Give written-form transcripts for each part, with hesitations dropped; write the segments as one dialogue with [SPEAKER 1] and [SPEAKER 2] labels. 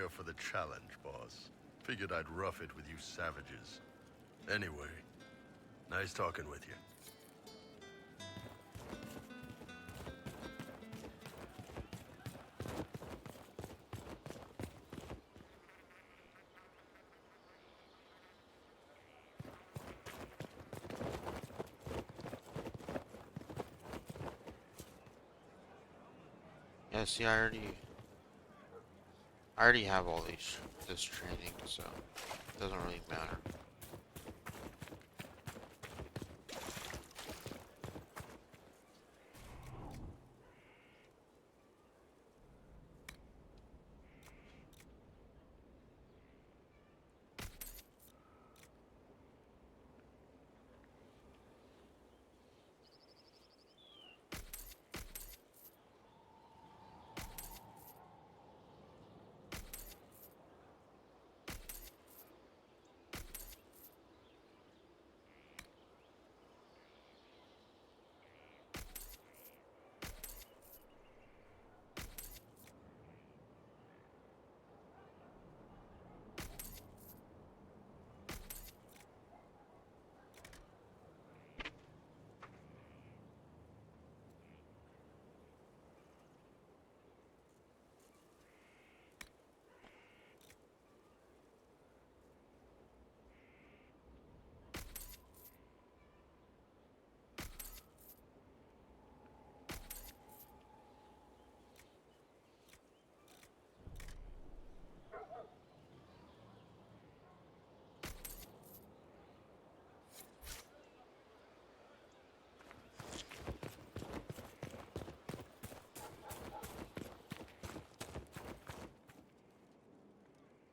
[SPEAKER 1] up for the challenge, boss. Figured I'd rough it with you savages. Anyway, nice talking with you.
[SPEAKER 2] Yeah, see, I already have all this training, so it doesn't really matter.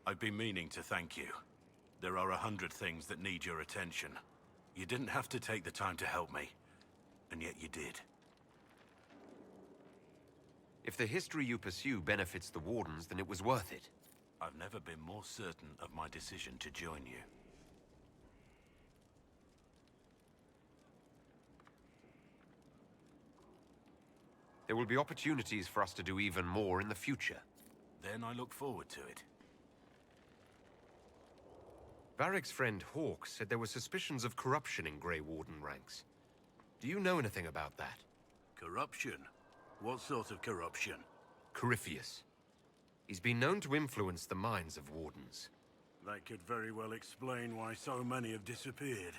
[SPEAKER 3] I've been meaning to thank you. There are 100 things that need your attention. You didn't have to take the time to help me, and yet you did.
[SPEAKER 4] If the history you pursue benefits the Wardens, then it was worth it.
[SPEAKER 3] I've never been more certain of my decision to join you.
[SPEAKER 4] There will be opportunities for us to do even more in the future.
[SPEAKER 3] Then I look forward to it.
[SPEAKER 4] Varric's friend Hawk said there were suspicions of corruption in Grey Warden ranks. Do you know anything about that?
[SPEAKER 3] Corruption? What sort of corruption?
[SPEAKER 4] Corypheus. He's been known to influence the minds of Wardens.
[SPEAKER 3] That could very well explain why so many have disappeared.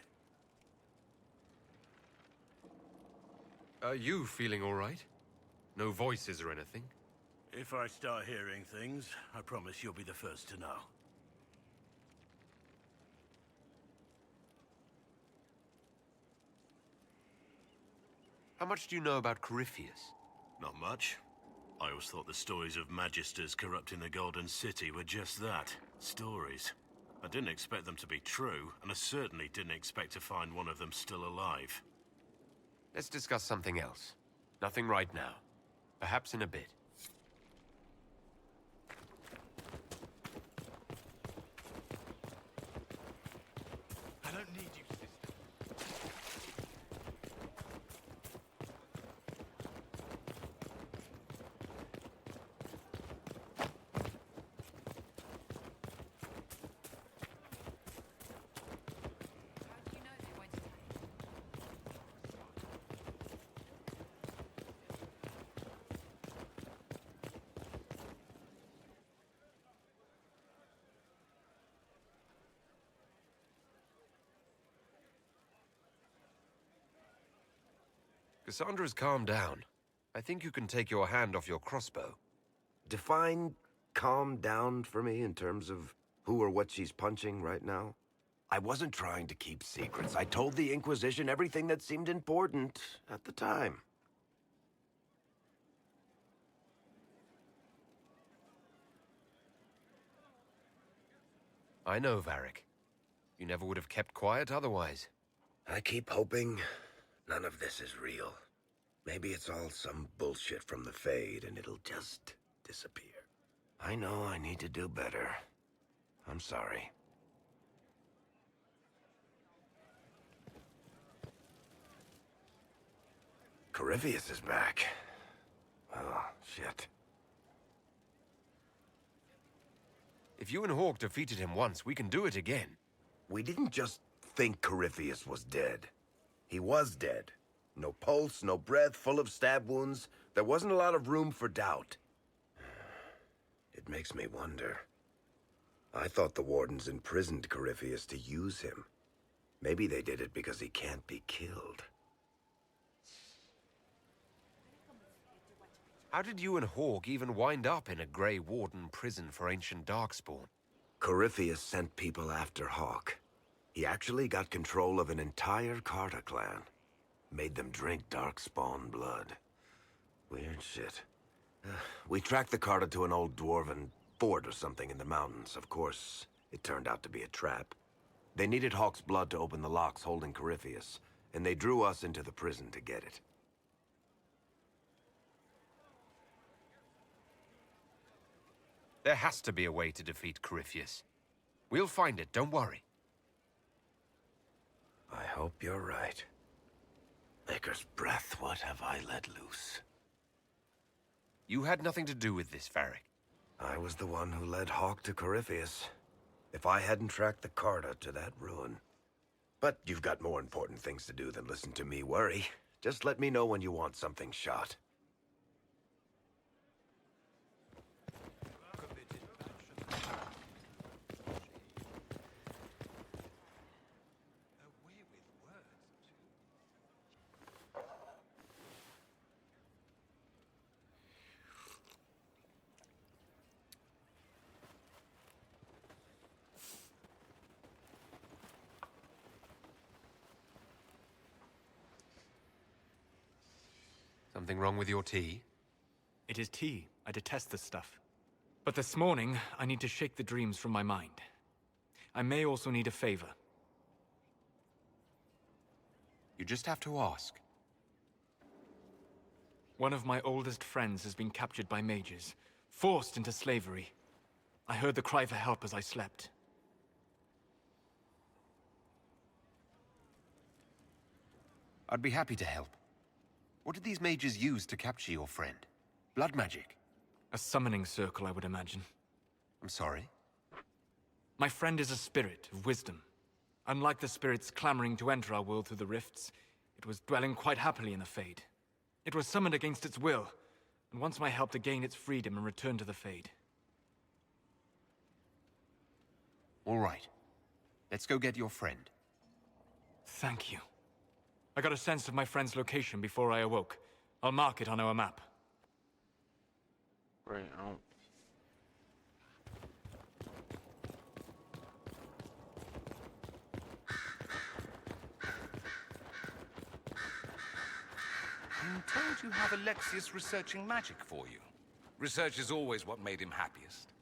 [SPEAKER 4] Are you feeling all right? No voices or anything?
[SPEAKER 3] If I start hearing things, I promise you'll be the first to know.
[SPEAKER 4] How much do you know about Corypheus?
[SPEAKER 3] Not much. I always thought the stories of Magisters corrupting the Golden City were just that, stories. I didn't expect them to be true, and I certainly didn't expect to find one of them still alive.
[SPEAKER 4] Let's discuss something else. Nothing right now. Perhaps in a bit.
[SPEAKER 5] I don't need you, sister.
[SPEAKER 4] Cassandra's calmed down. I think you can take your hand off your crossbow.
[SPEAKER 6] Define calm down for me in terms of who or what she's punching right now. I wasn't trying to keep secrets. I told the Inquisition everything that seemed important at the time.
[SPEAKER 4] I know, Varric. You never would have kept quiet otherwise.
[SPEAKER 6] I keep hoping none of this is real. Maybe it's all some bullshit from the Fade and it'll just disappear. I know I need to do better. I'm sorry. Corypheus is back. Oh, shit.
[SPEAKER 4] If you and Hawk defeated him once, we can do it again.
[SPEAKER 6] We didn't just think Corypheus was dead. He was dead. No pulse, no breath, full of stab wounds. There wasn't a lot of room for doubt. It makes me wonder. I thought the Wardens imprisoned Corypheus to use him. Maybe they did it because he can't be killed.
[SPEAKER 4] How did you and Hawk even wind up in a Grey Warden prison for ancient Darkspawn?
[SPEAKER 6] Corypheus sent people after Hawk. He actually got control of an entire Carter clan. Made them drink Darkspawn blood. Weird shit. We tracked the Carter to an old dwarven fort or something in the mountains. Of course, it turned out to be a trap. They needed Hawk's blood to open the locks holding Corypheus, and they drew us into the prison to get it.
[SPEAKER 4] There has to be a way to defeat Corypheus. We'll find it, don't worry.
[SPEAKER 6] I hope you're right. Maker's breath, what have I let loose?
[SPEAKER 4] You had nothing to do with this, Varric.
[SPEAKER 6] I was the one who led Hawk to Corypheus. If I hadn't tracked the Carter to that ruin. But you've got more important things to do than listen to me worry. Just let me know when you want something shot.
[SPEAKER 4] Something wrong with your tea?
[SPEAKER 5] It is tea. I detest this stuff. But this morning, I need to shake the dreams from my mind. I may also need a favor.
[SPEAKER 4] You just have to ask.
[SPEAKER 5] One of my oldest friends has been captured by mages, forced into slavery. I heard the cry for help as I slept.
[SPEAKER 4] I'd be happy to help. What did these mages use to capture your friend? Blood magic?
[SPEAKER 5] A summoning circle, I would imagine.
[SPEAKER 4] I'm sorry?
[SPEAKER 5] My friend is a spirit of wisdom. Unlike the spirits clamoring to enter our world through the rifts, it was dwelling quite happily in the Fade. It was summoned against its will, and wants my help to gain its freedom and return to the Fade.
[SPEAKER 4] All right. Let's go get your friend.
[SPEAKER 5] Thank you. I got a sense of my friend's location before I awoke. I'll mark it on our map.
[SPEAKER 2] Right,
[SPEAKER 7] I'm told you have Alexius researching magic for you. Research is always what made him happiest.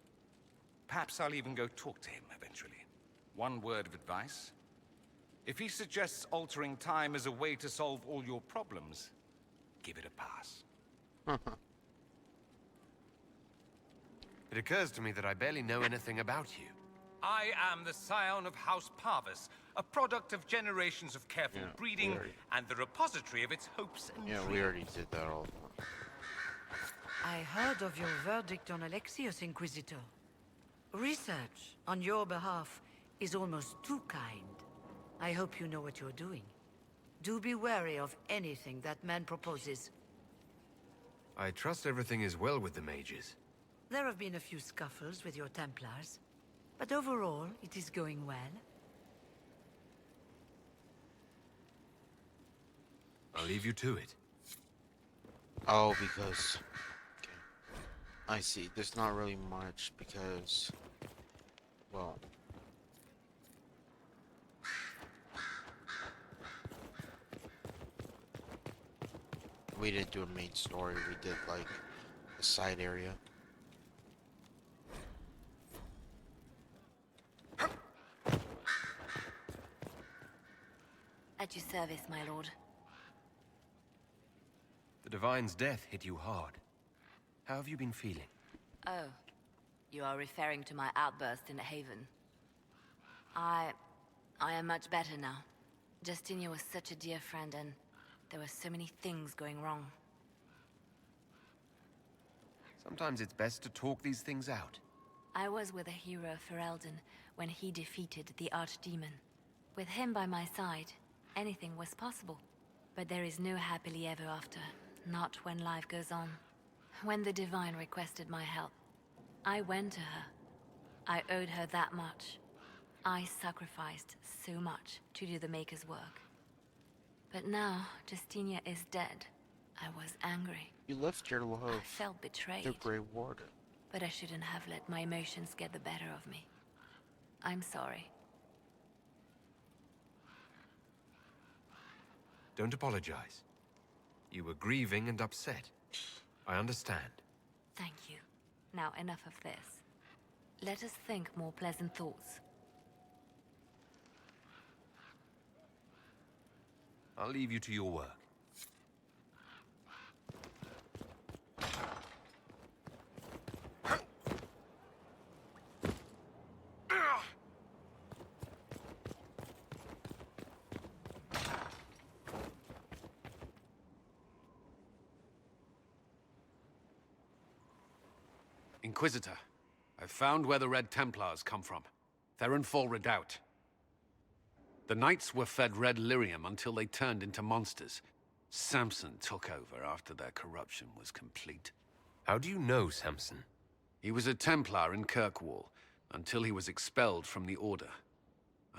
[SPEAKER 7] Perhaps I'll even go talk to him eventually. One word of advice. If he suggests altering time as a way to solve all your problems, give it a pass.
[SPEAKER 4] It occurs to me that I barely know anything about you.
[SPEAKER 7] I am the scion of House Parvis, a product of generations of careful
[SPEAKER 2] Yeah,
[SPEAKER 7] breeding
[SPEAKER 2] we already-
[SPEAKER 7] and the repository of its hopes and
[SPEAKER 2] yeah,
[SPEAKER 7] dreams.
[SPEAKER 2] we already did that all.
[SPEAKER 8] I heard of your verdict on Alexius, Inquisitor. Research on your behalf is almost too kind. I hope you know what you're doing. Do be wary of anything that man proposes.
[SPEAKER 4] I trust everything is well with the mages.
[SPEAKER 8] There have been a few scuffles with your Templars, but overall, it is going well.
[SPEAKER 4] I'll leave you to it.
[SPEAKER 2] Oh, because... Okay. I see. There's not really much because... Well... We didn't do a main story, we did like a side area.
[SPEAKER 9] At your service, my lord.
[SPEAKER 4] The Divine's death hit you hard. How have you been feeling?
[SPEAKER 9] Oh, you are referring to my outburst in Haven. I am much better now. Justinia was such a dear friend, and there were so many things going wrong.
[SPEAKER 4] Sometimes it's best to talk these things out.
[SPEAKER 9] I was with a hero for Eldon when he defeated the Archdemon. With him by my side, anything was possible. But there is no happily ever after, not when life goes on. When the Divine requested my help, I went to her. I owed her that much. I sacrificed so much to do the Maker's work. But now, Justinia is dead. I was angry.
[SPEAKER 2] You left your
[SPEAKER 9] I
[SPEAKER 2] love,
[SPEAKER 9] felt betrayed.
[SPEAKER 2] the Grey Warden.
[SPEAKER 9] But I shouldn't have let my emotions get the better of me. I'm sorry.
[SPEAKER 4] Don't apologize. You were grieving and upset. I understand.
[SPEAKER 9] Thank you. Now enough of this. Let us think more pleasant thoughts.
[SPEAKER 4] I'll leave you to your work.
[SPEAKER 7] Inquisitor, I've found where the Red Templars come from. Therenfall Redoubt. The Knights were fed red lyrium until they turned into monsters. Samson took over after their corruption was complete.
[SPEAKER 4] How do you know Samson?
[SPEAKER 7] He was a Templar in Kirkwall, until he was expelled from the Order.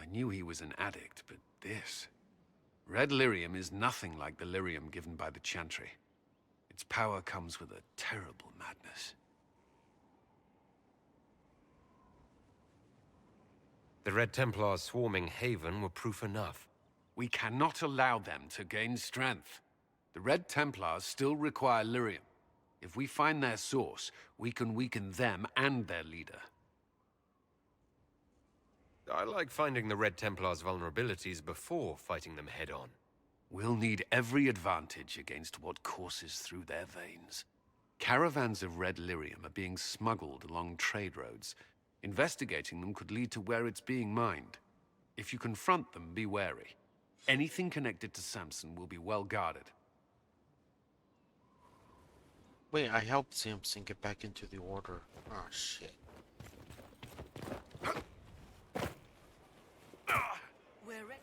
[SPEAKER 7] I knew he was an addict, but this... Red lyrium is nothing like the lyrium given by the Chantry. Its power comes with a terrible madness.
[SPEAKER 4] The Red Templars swarming Haven were proof enough.
[SPEAKER 7] We cannot allow them to gain strength. The Red Templars still require lyrium. If we find their source, we can weaken them and their leader.
[SPEAKER 4] I like finding the Red Templars' vulnerabilities before fighting them head-on.
[SPEAKER 7] We'll need every advantage against what courses through their veins. Caravans of red lyrium are being smuggled along trade roads. Investigating them could lead to where it's being mined. If you confront them, be wary. Anything connected to Samson will be well guarded.
[SPEAKER 2] Wait, I helped Samson get back into the Order. Oh, shit.
[SPEAKER 8] We're ready.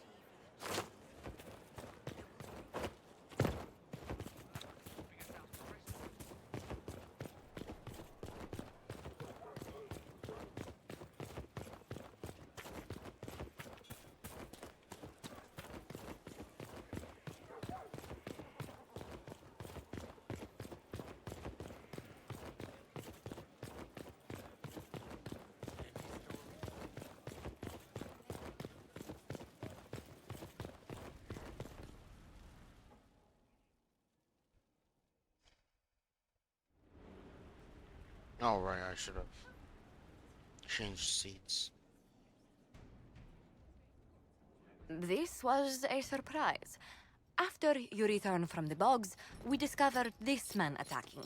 [SPEAKER 2] Oh, right, I should have changed seats.
[SPEAKER 10] This was a surprise. After you return from the bogs, we discovered this man attacking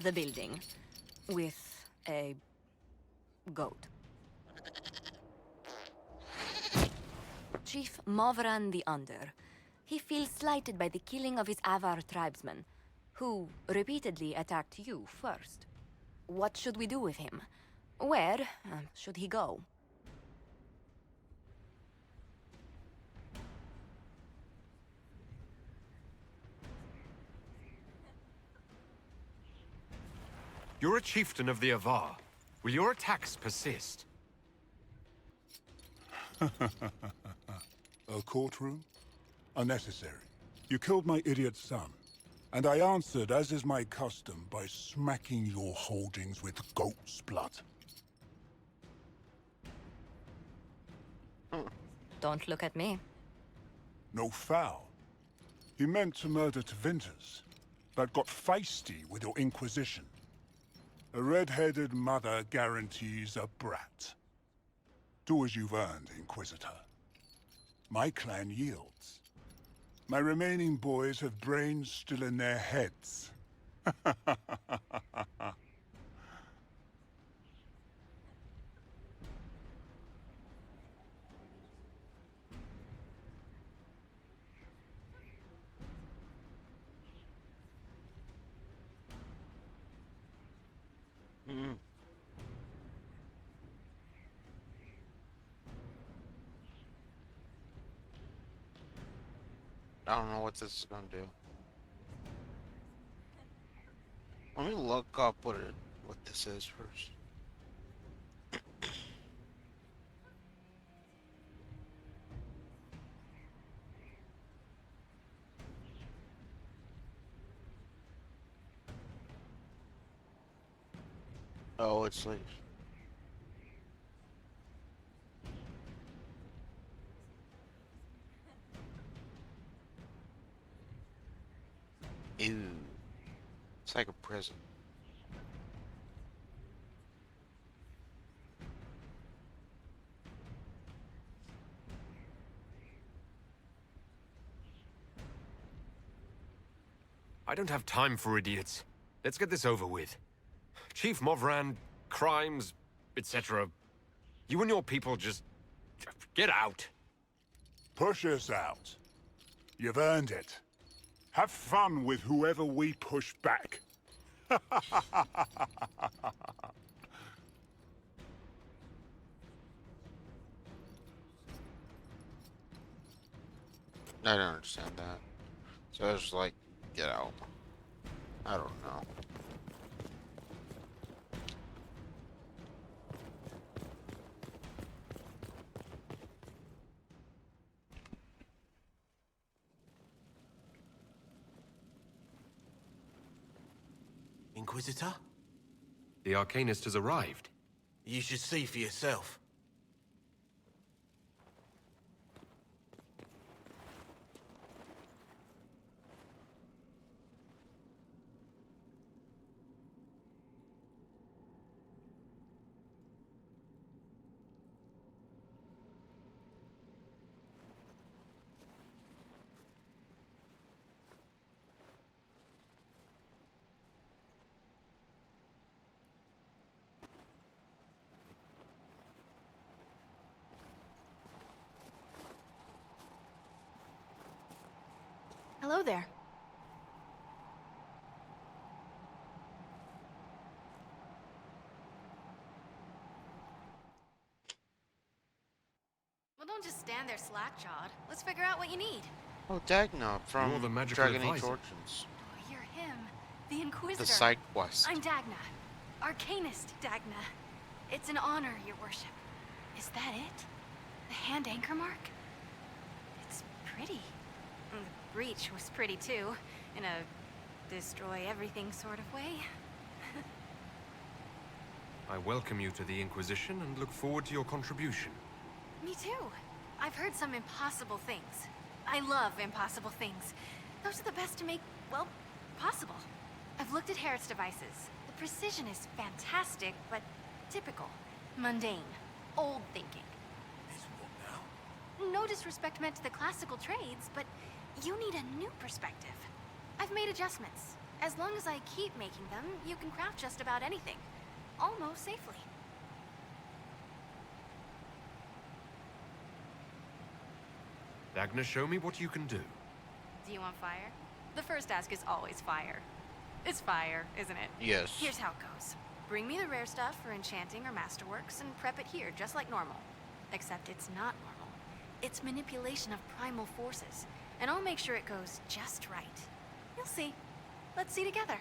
[SPEAKER 10] the building with a goat. Chief Movran the Under. He feels slighted by the killing of his Avar tribesmen, who repeatedly attacked you first. What should we do with him? Where should he go?
[SPEAKER 4] You're a chieftain of the Avar. Will your attacks persist?
[SPEAKER 11] A courtroom? Unnecessary. You killed my idiot son, and I answered, as is my custom, by smacking your holdings with goat's blood.
[SPEAKER 10] Don't look at me.
[SPEAKER 11] No foul. He meant to murder Tevinters, but got feisty with your Inquisition. A red-headed mother guarantees a brat. Do as you've earned, Inquisitor. My clan yields. My remaining boys have brains still in their heads.
[SPEAKER 2] I don't know what this is gonna do. Let me look up what this is first. Oh, it's like ew. It's like a prison.
[SPEAKER 4] I don't have time for idiots. Let's get this over with. Chief Movran, crimes, etc. You and your people just... get out.
[SPEAKER 11] Push us out. You've earned it. Have fun with whoever we push back.
[SPEAKER 2] I don't understand that. So it's like, get out. I don't know.
[SPEAKER 12] Inquisitor?
[SPEAKER 4] The Arcanist has arrived.
[SPEAKER 12] You should see for yourself.
[SPEAKER 10] Hello there.
[SPEAKER 13] Well, don't just stand there slack-jawed. Let's figure out what you need.
[SPEAKER 2] Oh, Dagna from
[SPEAKER 4] You're the magical
[SPEAKER 2] Dragon Age
[SPEAKER 4] advisor.
[SPEAKER 2] Origins.
[SPEAKER 13] Oh, you're him. The Inquisitor.
[SPEAKER 2] The side quest.
[SPEAKER 13] I'm Dagna. Arcanist Dagna. It's an honor, your worship. Is that it? The hand anchor mark? It's pretty. And the breach was pretty, too. In a destroy-everything sort of way.
[SPEAKER 4] I welcome you to the Inquisition and look forward to your contribution.
[SPEAKER 13] Me too. I've heard some impossible things. I love impossible things. Those are the best to make, well, possible. I've looked at Harriet's devices. The precision is fantastic, but typical. Mundane. Old thinking. No disrespect meant to the classical trades, but you need a new perspective. I've made adjustments. As long as I keep making them, you can craft just about anything. Almost safely.
[SPEAKER 4] Dagna, show me what you can do.
[SPEAKER 13] Do you want fire? The first ask is always fire. It's fire, isn't it?
[SPEAKER 2] Yes.
[SPEAKER 13] Here's how it goes. Bring me the rare stuff for enchanting or masterworks and prep it here, just like normal. Except it's not normal. It's manipulation of primal forces, and I'll make sure it goes just right. You'll see. Let's see together.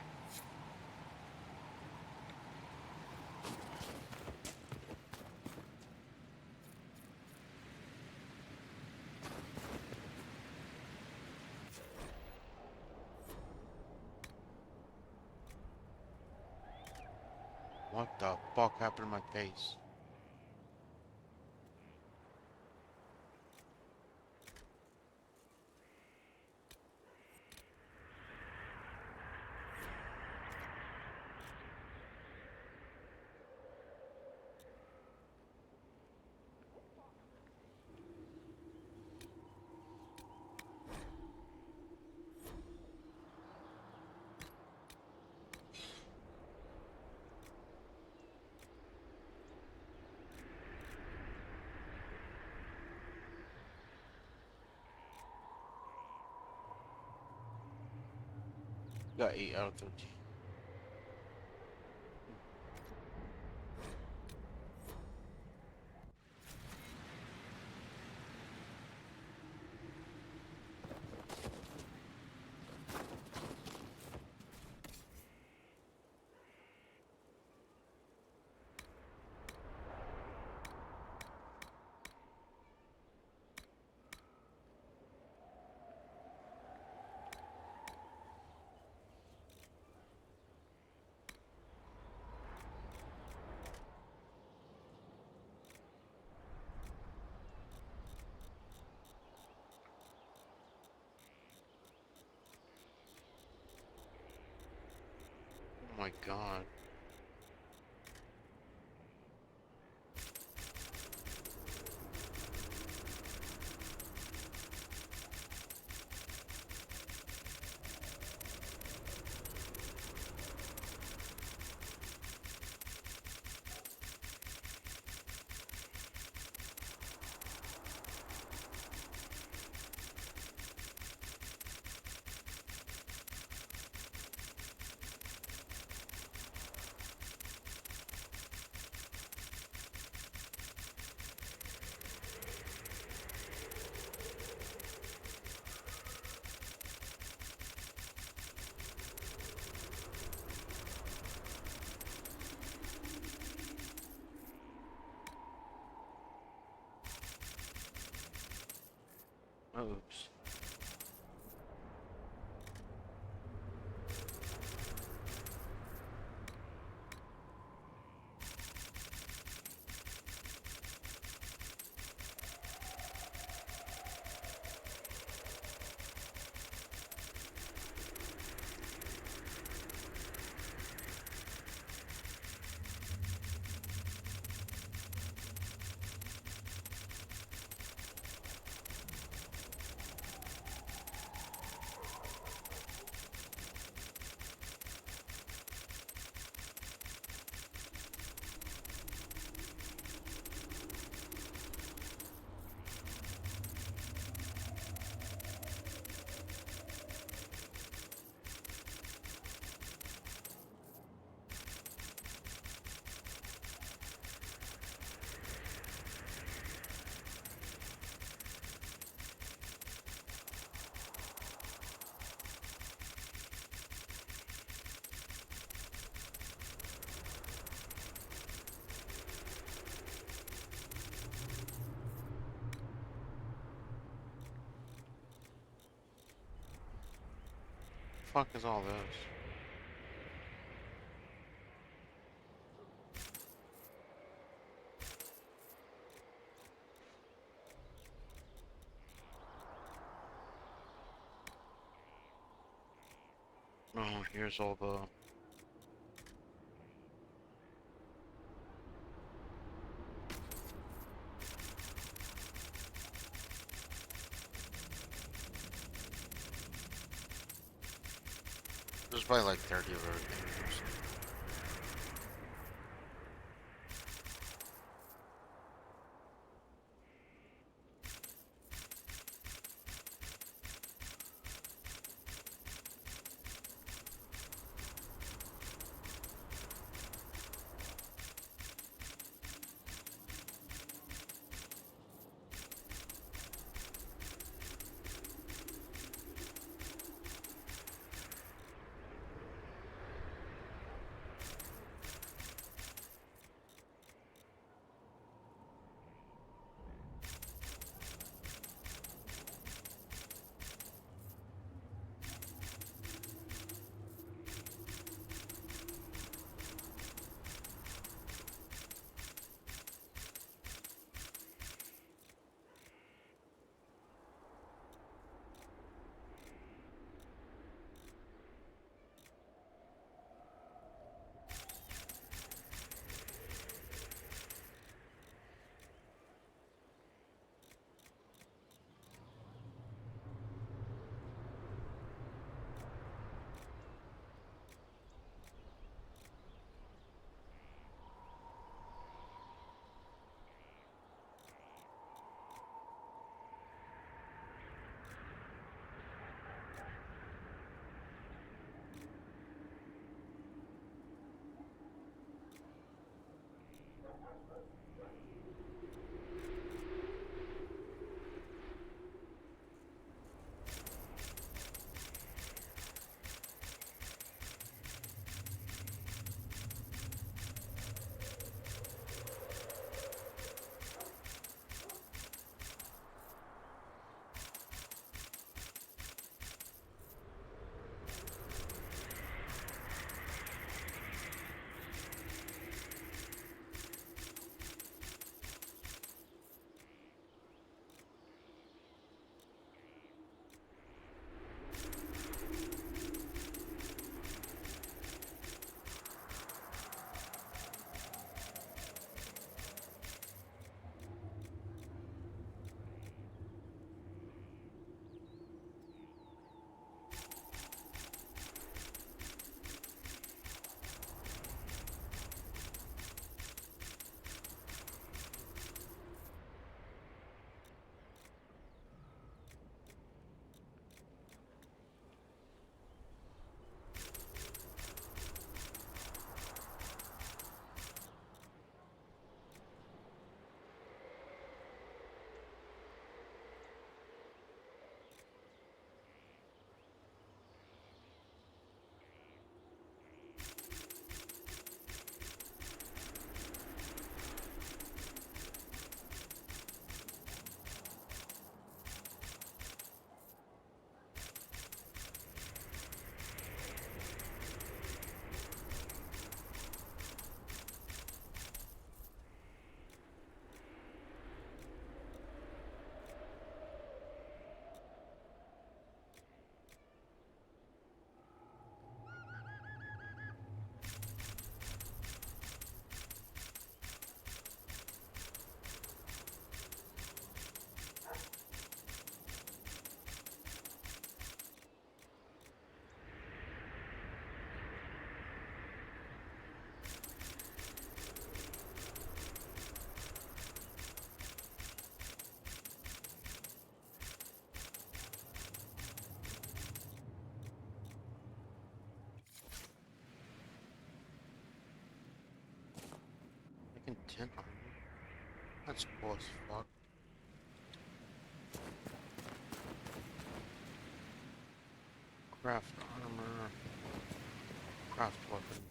[SPEAKER 2] What the fuck happened to my face? Got 8 out of 13. my god. Oops. Fuck is all this? Oh, here's all the... There's probably like 30 of everything or something. That's cool as fuck. Craft armor. Craft weapon.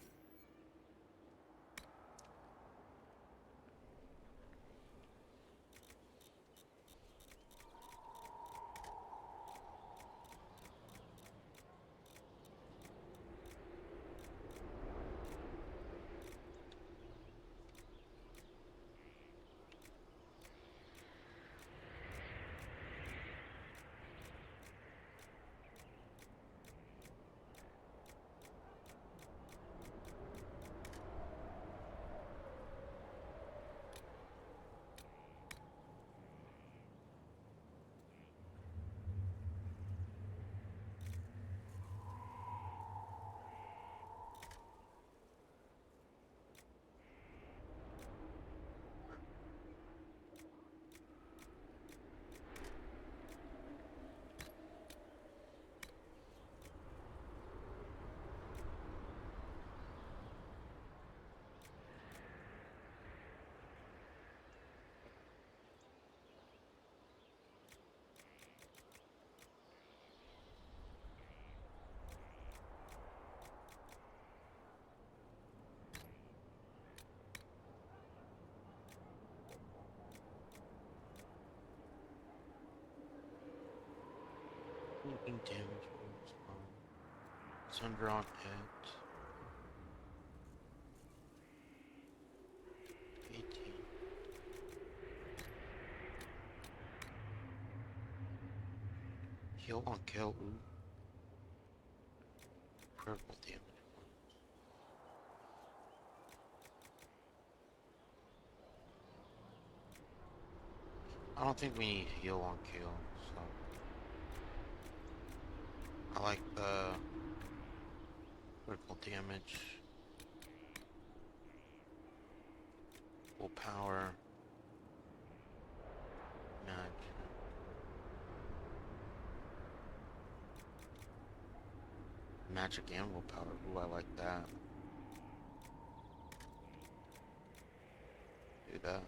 [SPEAKER 2] Taking damage from its spawn. It's undrawn hit. 18. Heal on kill. Ooh. Critical damage. I don't think we need heal on kill, so I like the critical damage, willpower, magic and willpower. Ooh, I like that. Do that.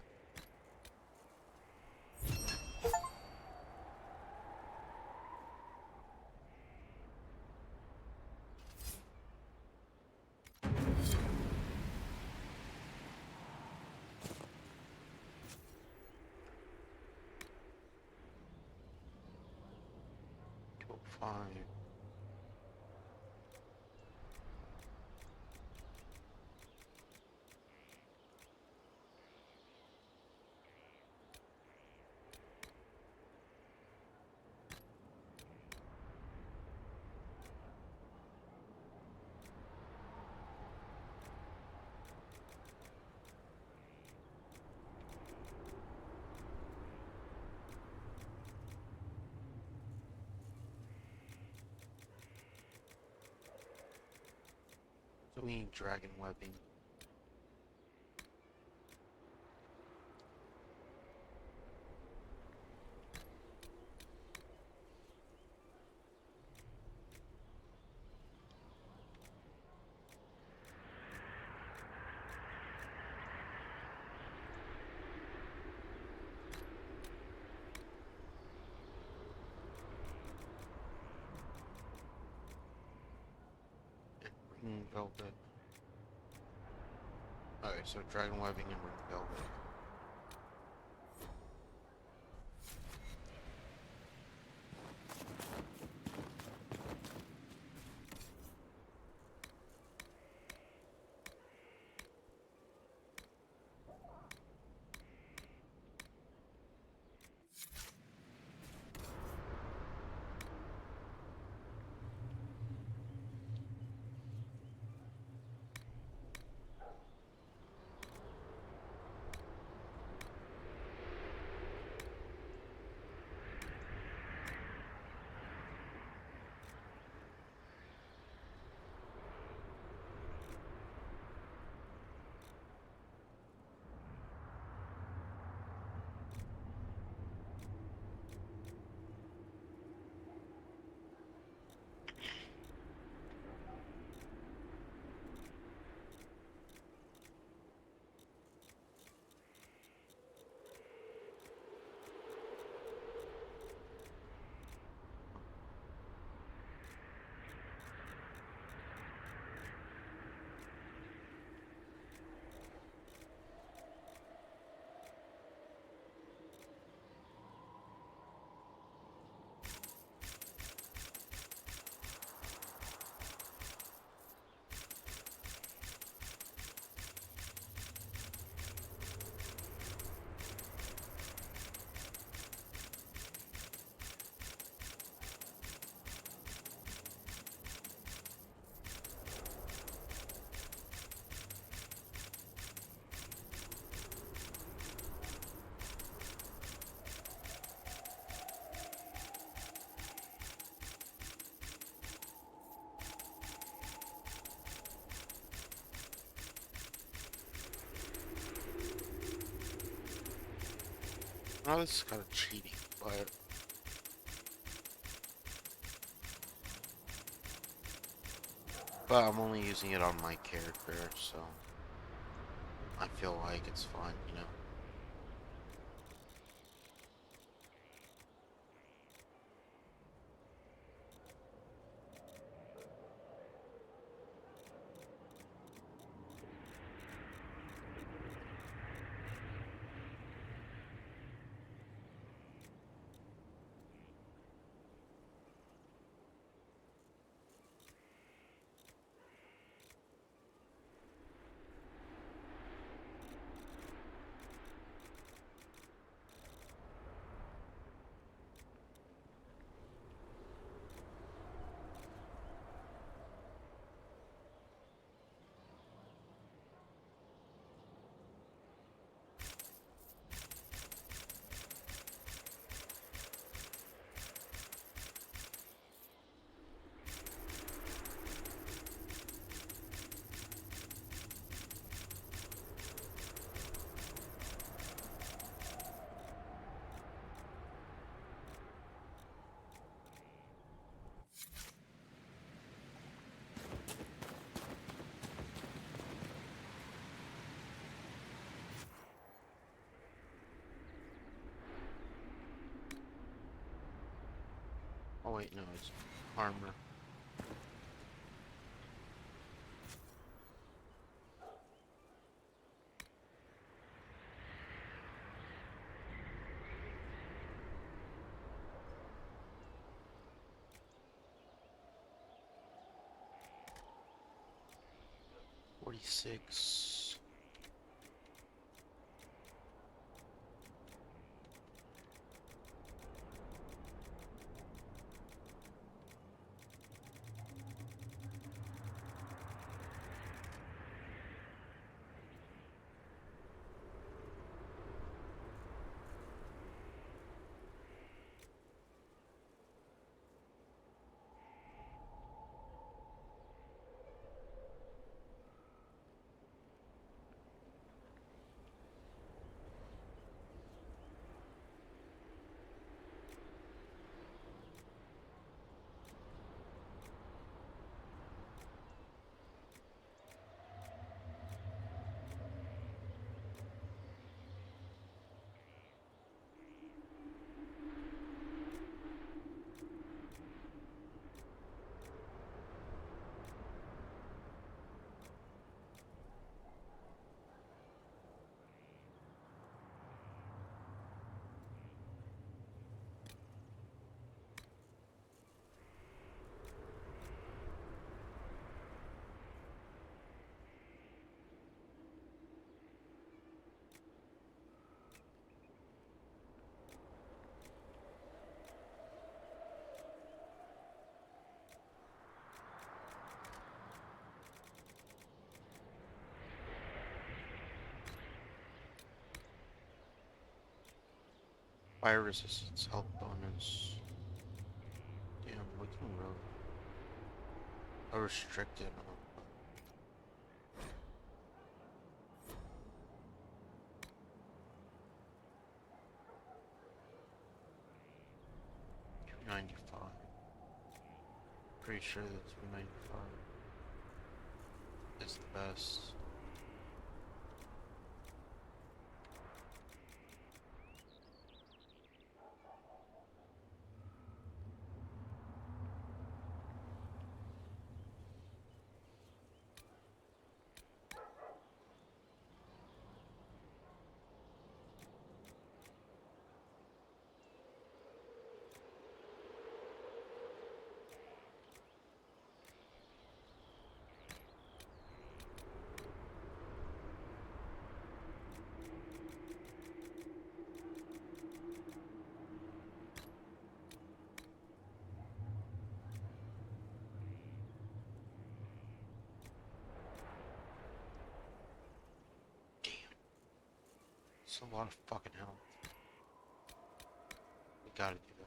[SPEAKER 2] Fine. So we need dragon webbing. Ring velvet. Okay, so dragon webbing and ring velvet. Oh, this is kind of cheating, but I'm only using it on my character, so I feel like it's fine, you know. Oh wait, no, it's armor. $46. Fire resistance, health bonus. Damn, we can really. Oh, restricted. $295. Pretty sure that 295 is the best. It's a lot of fucking health. We gotta do that.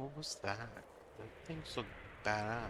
[SPEAKER 2] What was that? That thing's look badass.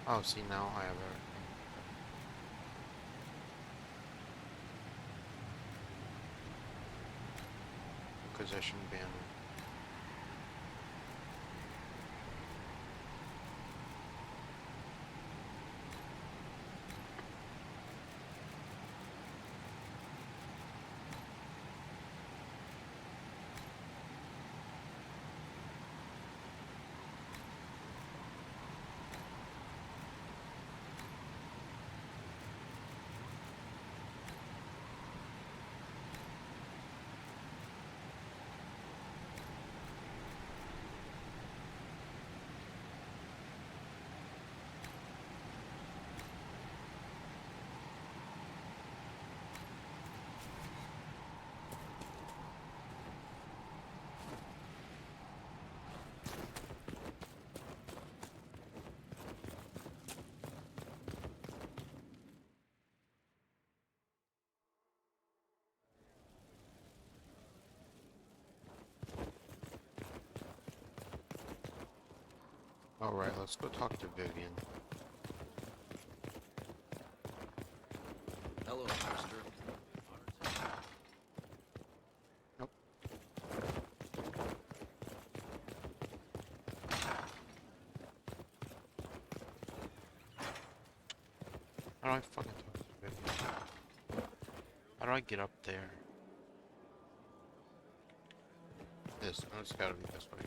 [SPEAKER 2] Oh, see, now I have everything. Inquisition banner. Alright, let's go talk to Vivian.
[SPEAKER 14] Hello, mister.
[SPEAKER 2] Nope. How do I fucking talk to Vivian? How do I get up there? This, no, it's gotta be this way.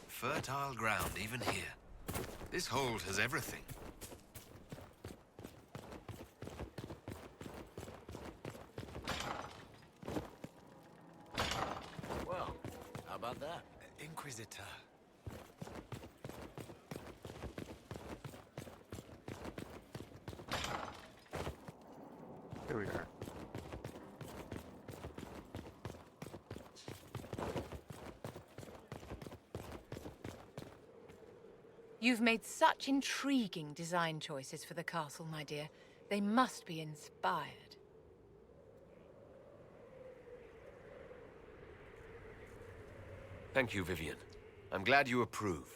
[SPEAKER 14] Fertile ground, even here. This hold has everything. Well, how about that? Inquisitor.
[SPEAKER 2] Here we are.
[SPEAKER 15] You've made such intriguing design choices for the castle, my dear. They must be inspired.
[SPEAKER 4] Thank you, Vivian. I'm glad you approve.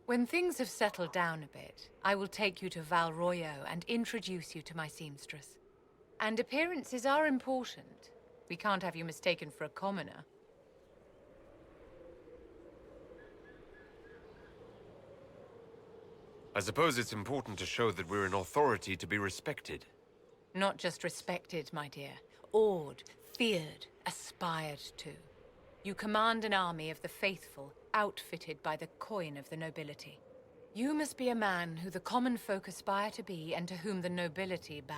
[SPEAKER 15] When things have settled down a bit, I will take you to Val Royo and introduce you to my seamstress. And appearances are important. We can't have you mistaken for a commoner.
[SPEAKER 4] I suppose it's important to show that we're an authority to be respected.
[SPEAKER 15] Not just respected, my dear. Awed, feared, aspired to. You command an army of the faithful, outfitted by the coin of the nobility. You must be a man who the common folk aspire to be and to whom the nobility bow.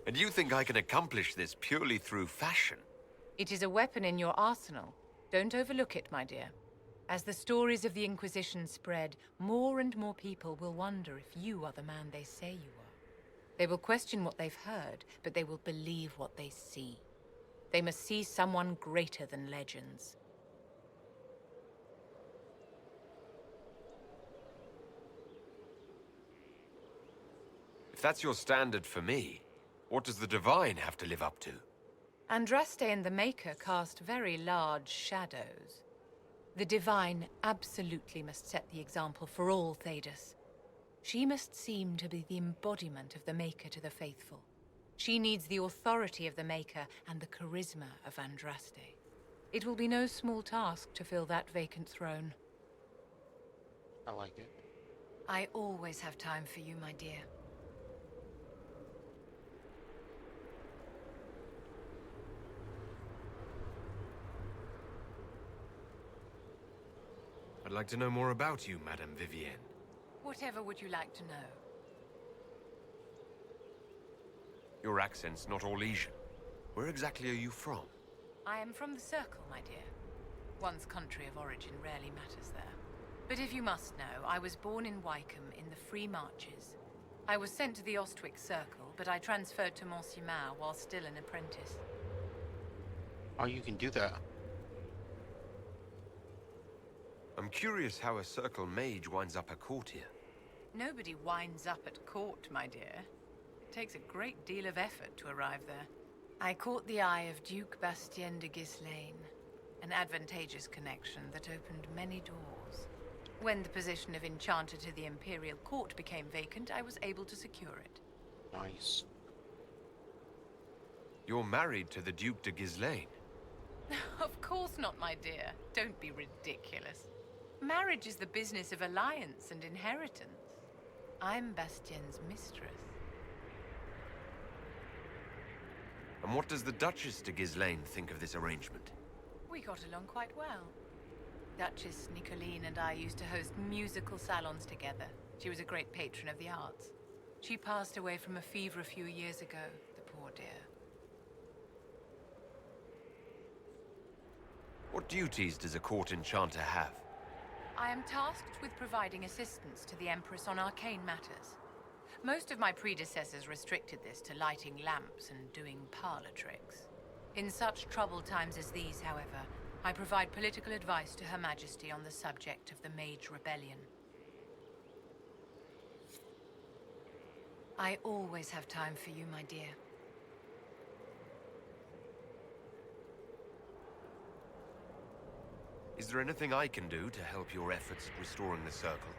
[SPEAKER 4] And you think I can accomplish this purely through fashion?
[SPEAKER 15] It is a weapon in your arsenal. Don't overlook it, my dear. As the stories of the Inquisition spread, more and more people will wonder if you are the man they say you are. They will question what they've heard, but they will believe what they see. They must see someone greater than legends.
[SPEAKER 4] If that's your standard for me, what does the Divine have to live up to?
[SPEAKER 15] Andraste and the Maker cast very large shadows. The Divine absolutely must set the example for all Thedas. She must seem to be the embodiment of the Maker to the faithful. She needs the authority of the Maker and the charisma of Andraste. It will be no small task to fill that vacant throne.
[SPEAKER 2] I like it.
[SPEAKER 8] I always have time for you, my dear.
[SPEAKER 4] I'd like to know more about you, Madame Vivienne.
[SPEAKER 15] Whatever would you like to know?
[SPEAKER 4] Your accent's not Orlesian. Where exactly are you from?
[SPEAKER 15] I am from the Circle, my dear. One's country of origin rarely matters there. But if you must know, I was born in Wycombe in the Free Marches. I was sent to the Ostwick Circle, but I transferred to Monsignor while still an apprentice.
[SPEAKER 2] Oh, you can do that.
[SPEAKER 4] I'm curious how a Circle mage winds up a courtier.
[SPEAKER 15] Nobody winds up at court, my dear. It takes a great deal of effort to arrive there. I caught the eye of Duke Bastien de Ghislaine, an advantageous connection that opened many doors. When the position of Enchanter to the Imperial Court became vacant, I was able to secure it.
[SPEAKER 2] Nice.
[SPEAKER 4] You're married to the Duke de Ghislaine?
[SPEAKER 15] Of course not, my dear. Don't be ridiculous. Marriage is the business of alliance and inheritance. I'm Bastien's mistress.
[SPEAKER 4] And what does the Duchess de Ghislaine think of this arrangement?
[SPEAKER 15] We got along quite well. Duchess Nicoline and I used to host musical salons together. She was a great patron of the arts. She passed away from a fever a few years ago, the poor dear.
[SPEAKER 4] What duties does a court enchanter have?
[SPEAKER 15] I am tasked with providing assistance to the Empress on arcane matters. Most of my predecessors restricted this to lighting lamps and doing parlor tricks. In such troubled times as these, however, I provide political advice to Her Majesty on the subject of the Mage Rebellion.
[SPEAKER 8] I always have time for you, my dear.
[SPEAKER 4] Is there anything I can do to help your efforts at restoring the Circle?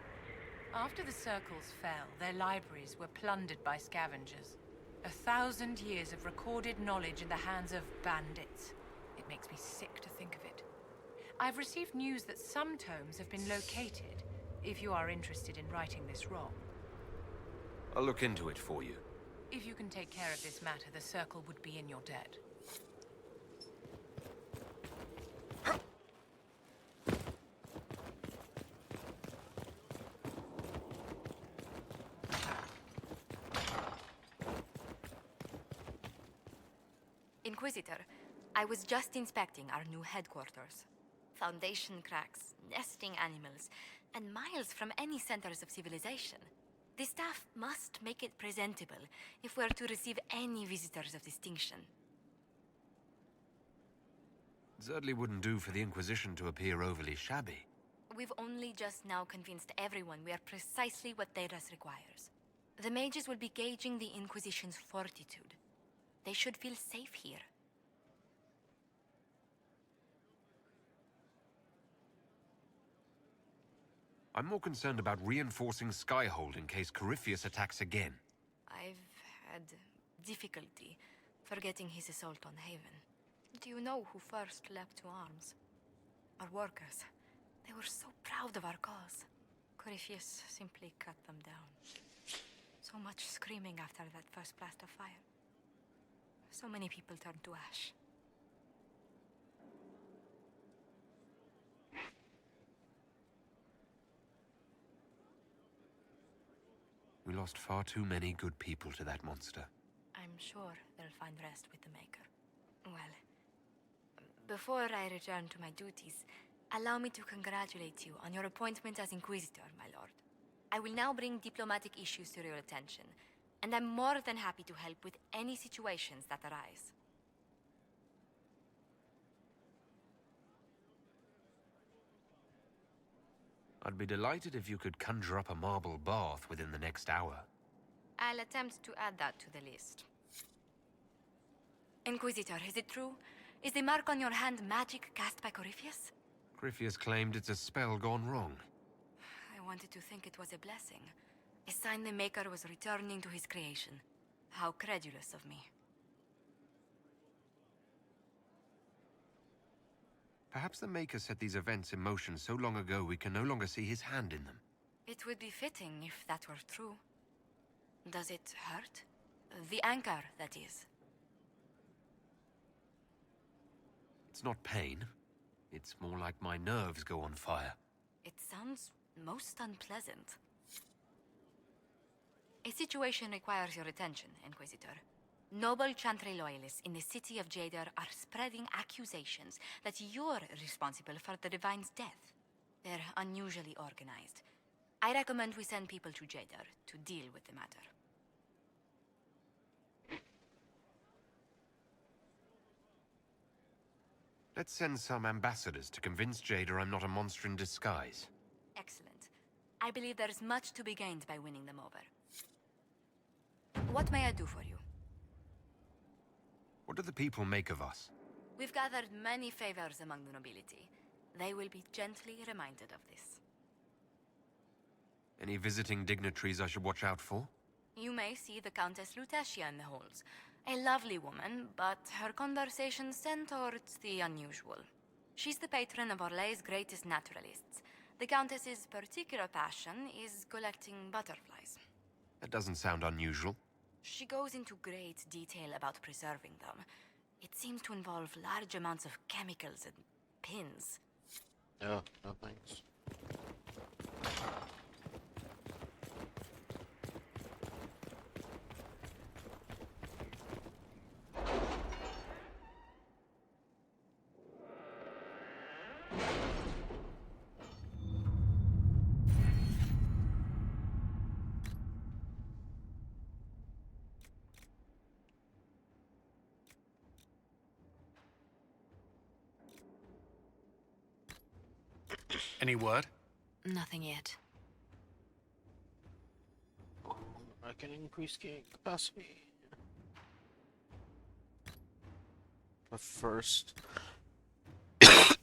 [SPEAKER 15] After the Circles fell, their libraries were plundered by scavengers. 1,000 years of recorded knowledge in the hands of bandits. It makes me sick to think of it. I've received news that some tomes have been located, if you are interested in righting this wrong.
[SPEAKER 4] I'll look into it for you.
[SPEAKER 15] If you can take care of this matter, the Circle would be in your debt.
[SPEAKER 10] Inquisitor, I was just inspecting our new headquarters. Foundation cracks, nesting animals, and miles from any centers of civilization. The staff must make it presentable if we're to receive any visitors of distinction.
[SPEAKER 4] It certainly wouldn't do for the Inquisition to appear overly shabby.
[SPEAKER 10] We've only just now convinced everyone we are precisely what Thedas requires. The mages will be gauging the Inquisition's fortitude. They should feel safe here.
[SPEAKER 4] I'm more concerned about reinforcing Skyhold in case Corypheus attacks again.
[SPEAKER 10] I've had difficulty forgetting his assault on Haven. Do you know who first leapt to arms? Our workers. They were so proud of our cause. Corypheus simply cut them down. So much screaming after that first blast of fire. So many people turned to ash.
[SPEAKER 4] We lost far too many good people to that monster.
[SPEAKER 10] I'm sure they'll find rest with the Maker. Well,
[SPEAKER 9] Before I return to my duties, allow me to congratulate you on your appointment as Inquisitor, my lord. I will now bring diplomatic issues to your attention, and I'm more than happy to help with any situations that arise.
[SPEAKER 4] I'd be delighted if you could conjure up a marble bath within the next hour.
[SPEAKER 9] I'll attempt to add that to the list. Inquisitor, is it true? Is the mark on your hand magic cast by Corypheus?
[SPEAKER 4] Corypheus claimed it's a spell gone wrong.
[SPEAKER 9] I wanted to think it was a blessing. A sign the Maker was returning to his creation. How credulous of me.
[SPEAKER 4] Perhaps the Maker set these events in motion so long ago we can no longer see his hand in them.
[SPEAKER 9] It would be fitting if that were true. Does it hurt? The anchor, that is.
[SPEAKER 4] It's not pain. It's more like my nerves go on fire.
[SPEAKER 9] It sounds most unpleasant. A situation requires your attention, Inquisitor. Noble Chantry loyalists in the city of Jadar are spreading accusations that you're responsible for the Divine's death. They're unusually organized. I recommend we send people to Jadar to deal with the matter.
[SPEAKER 4] Let's send some ambassadors to convince Jada I'm not a monster in disguise.
[SPEAKER 9] Excellent. I believe there is much to be gained by winning them over. What may I do for you?
[SPEAKER 4] What do the people make of us?
[SPEAKER 9] We've gathered many favors among the nobility. They will be gently reminded of this.
[SPEAKER 4] Any visiting dignitaries I should watch out for?
[SPEAKER 9] You may see the Countess Lutetia in the halls. A lovely woman, but her conversations tend towards the unusual. She's the patron of Orlay's greatest naturalists. The Countess's particular passion is collecting butterflies.
[SPEAKER 4] That doesn't sound unusual.
[SPEAKER 9] She goes into great detail about preserving them. It seems to involve large amounts of chemicals and pins.
[SPEAKER 2] Oh, no thanks.
[SPEAKER 4] Any word?
[SPEAKER 9] Nothing yet.
[SPEAKER 2] I can increase gate capacity. But first, let's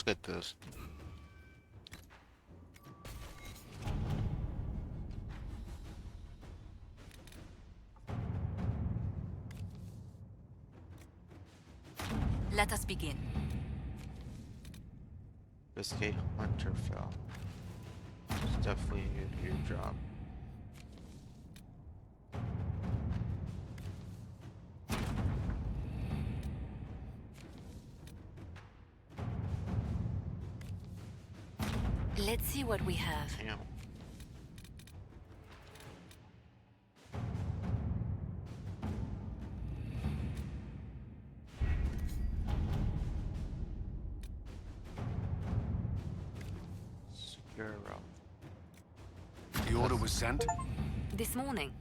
[SPEAKER 2] get this.
[SPEAKER 9] Let us begin.
[SPEAKER 2] Investigate Hunter fell. It's definitely your job.
[SPEAKER 9] Let's see what we have.
[SPEAKER 2] Yeah. Secure route.
[SPEAKER 3] The order was sent?
[SPEAKER 9] This morning.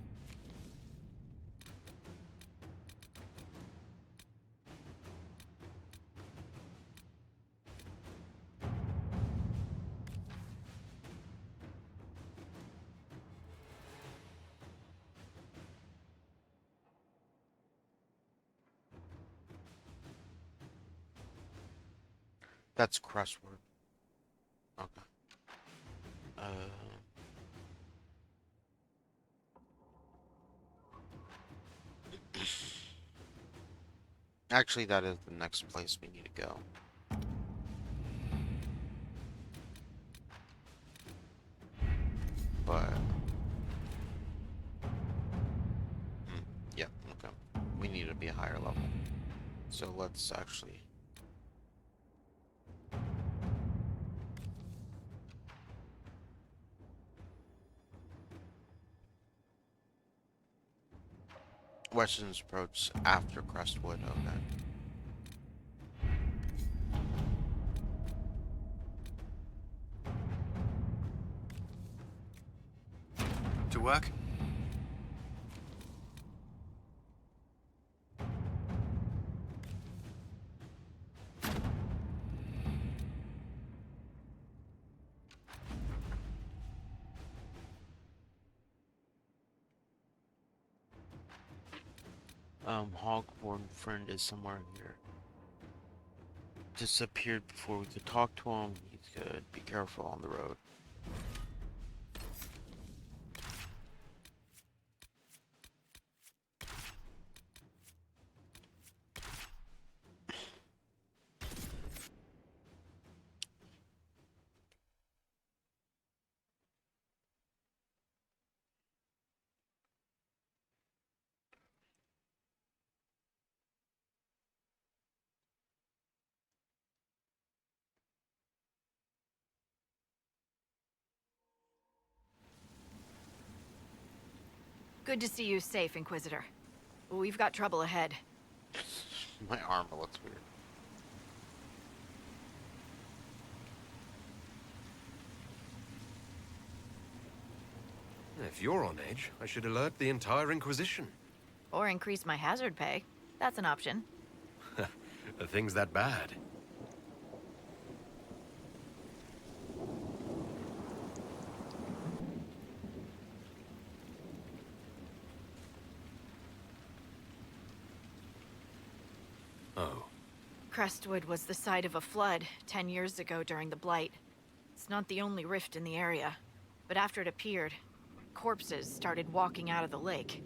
[SPEAKER 2] That's crossword. Okay. Actually, that is the next place we need to go. But... yeah, okay. We need to be a higher level. So let's actually... Western's approach after Crestwood, okay. work? Hogborn friend is somewhere here. Disappeared before we could talk to him. He's good. Be careful on the road.
[SPEAKER 13] Good to see you safe, Inquisitor. We've got trouble ahead.
[SPEAKER 2] My armor looks weird.
[SPEAKER 4] If you're on edge, I should alert the entire Inquisition.
[SPEAKER 13] Or increase my hazard pay. That's an option.
[SPEAKER 4] Are things that bad? Oh.
[SPEAKER 13] Crestwood was the site of a flood 10 years ago during the Blight. It's not the only rift in the area, but after it appeared, corpses started walking out of the lake.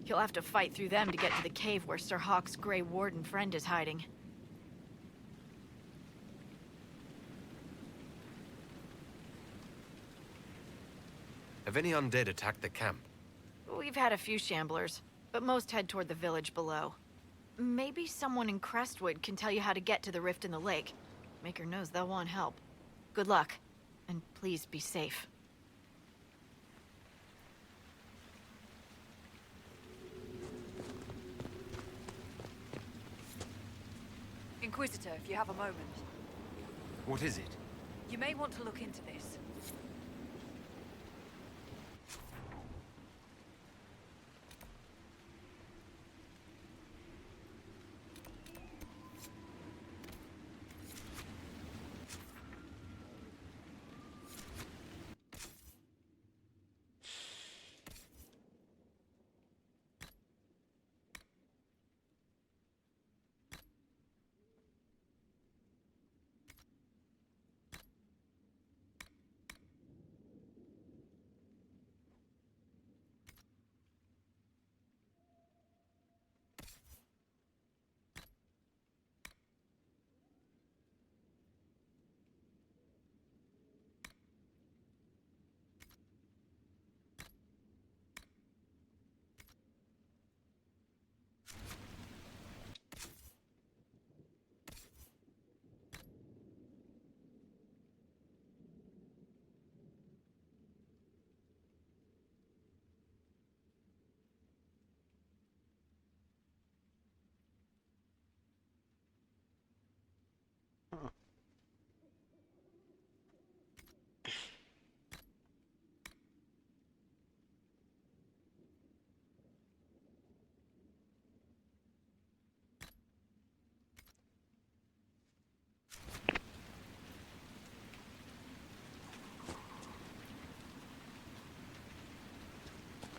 [SPEAKER 13] You'll have to fight through them to get to the cave where Sir Hawk's Grey Warden friend is hiding.
[SPEAKER 4] Have any undead attacked the camp?
[SPEAKER 13] We've had a few shamblers, but most head toward the village below. Maybe someone in Crestwood can tell you how to get to the rift in the lake. Maker knows they'll want help. Good luck, and please be safe.
[SPEAKER 16] Inquisitor, if you have a moment.
[SPEAKER 4] What is it?
[SPEAKER 16] You may want to look into this.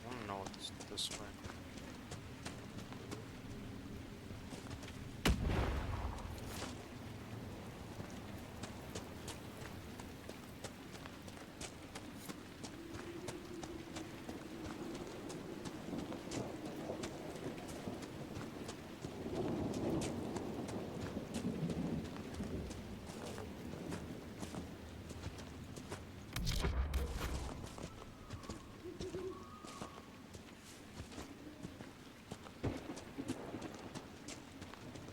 [SPEAKER 2] I don't know what's this way.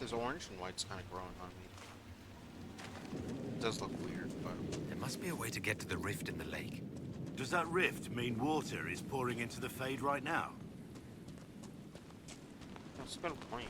[SPEAKER 2] This orange and white's kind of growing on me. It does look weird, but...
[SPEAKER 4] There must be a way to get to the rift in the lake.
[SPEAKER 3] Does that rift mean water is pouring into the Fade right now?
[SPEAKER 2] That's a good point.